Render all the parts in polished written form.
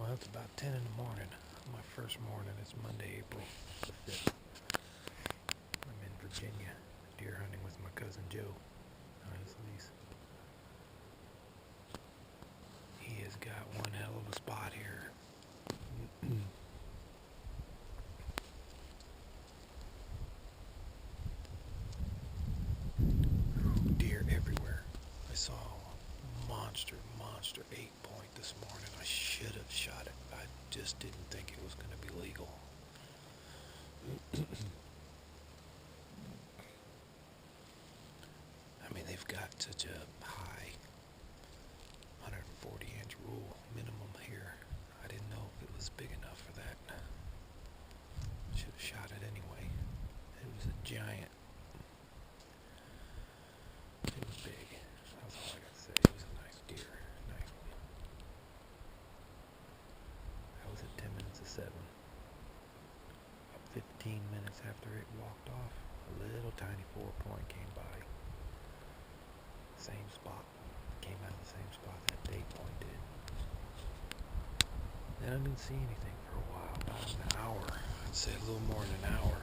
Well, it's about 10 in the morning. My first morning. It's Monday, April the 5th. I'm in Virginia, deer hunting with my cousin Joe on his lease. He has got one hell of a spot here. Deer everywhere. I saw a monster 8-point this morning. I should have shot it. I just didn't think it was going to be legal. I mean, they've got such a high 140-inch rule minimum here. I didn't know if it was big enough for that. Should have shot it anyway. It was a giant. It was big. That's all I got to say. It was a nice deer. Nice one. That was at 10 minutes of 7. About 15 minutes after it walked off, a little tiny 4-point came by. Same spot. Came out of the same spot that 8-point did. Then I didn't see anything for a while. About an hour. I'd say a little more than an hour.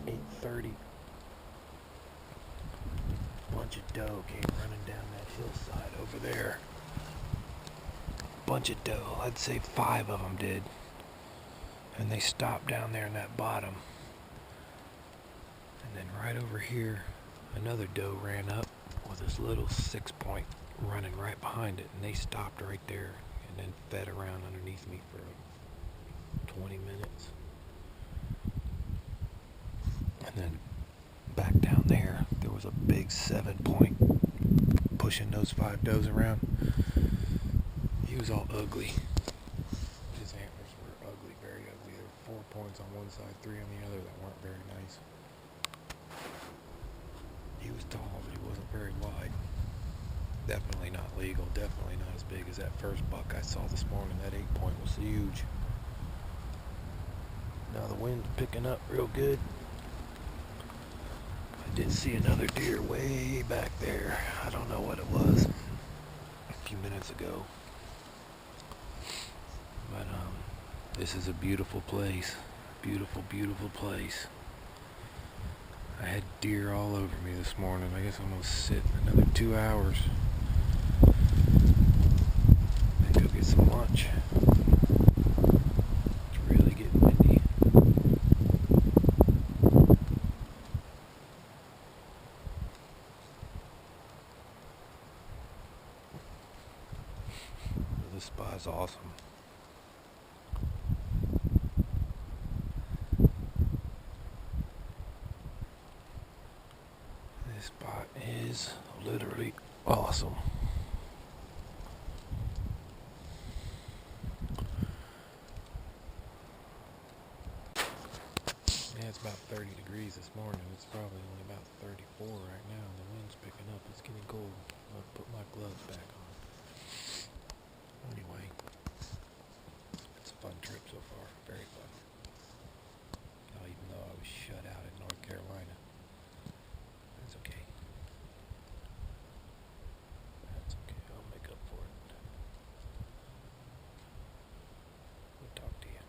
8:30. Bunch of doe came running down that hillside over there. Bunch of doe. I'd say 5 of them did. And they stopped down there in that bottom. And then right over here, another doe ran up with this little 6-point running right behind it. And they stopped right there and then fed around underneath me for 20 minutes. And then back down there, there was a big 7-point pushing those 5 does around. He was all ugly. His antlers were ugly, very ugly. There were 4 points on one side, 3 on the other that weren't very nice. He was tall, but he wasn't very wide. Definitely not legal. Definitely not as big as that first buck I saw this morning. That 8-point was huge. Now the wind's picking up real good. I did see another deer way back there. I don't know what it was. A few minutes ago. But this is a beautiful place. Beautiful, beautiful place. I had deer all over me this morning. I guess I'm gonna sit another 2 hours and go get some lunch. It's really getting windy. This spot is awesome. This spot is literally awesome. Yeah, it's about 30 degrees this morning. It's probably only about 34 right now. The wind's picking up. It's getting cold. I'll put my gloves back on. Anyway, it's a fun trip so far. Very fun. Even though I was shut out in North Carolina. That's okay. That's okay. I'll make up for it. We'll talk to you.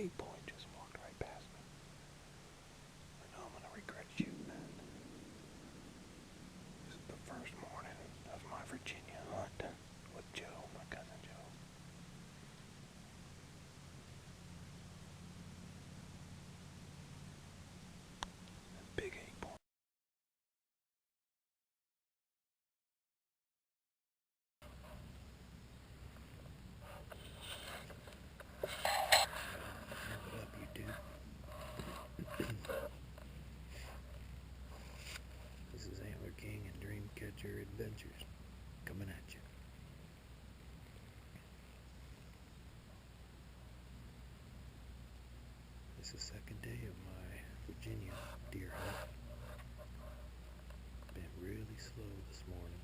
8-point just walked right past me. I know I'm gonna regret shooting that. This is the first morning of my Virginia hunt with Joe, my cousin Joe. Big 8-point. What up, YouTube? This is Antler King and Dreamcatcher Adventures coming at you. It's the second day of my Virginia deer hunt. Been really slow this morning.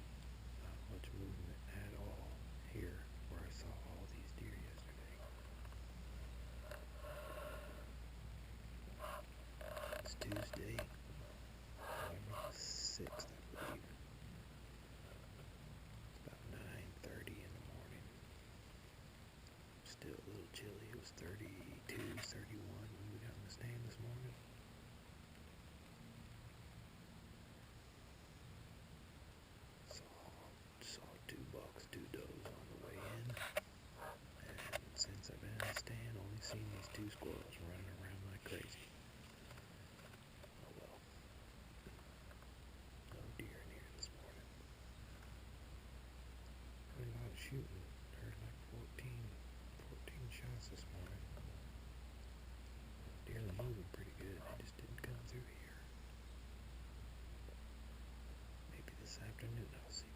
Not much movement at all here where I saw all these deer yesterday. It's Tuesday, November the 6th, I believe. It's about 9:30 in the morning. Still a little chilly. It was 32, 31 when we got in the stand this morning. Saw 2 bucks, 2 does on the way in. And since I've been in the stand, only seen these 2 squirrels running around like crazy. Oh well. No deer in here this morning. Heard a lot of shooting. Heard like 14 shots this morning. Deer are moving pretty good. They just didn't come through here. Maybe this afternoon I'll see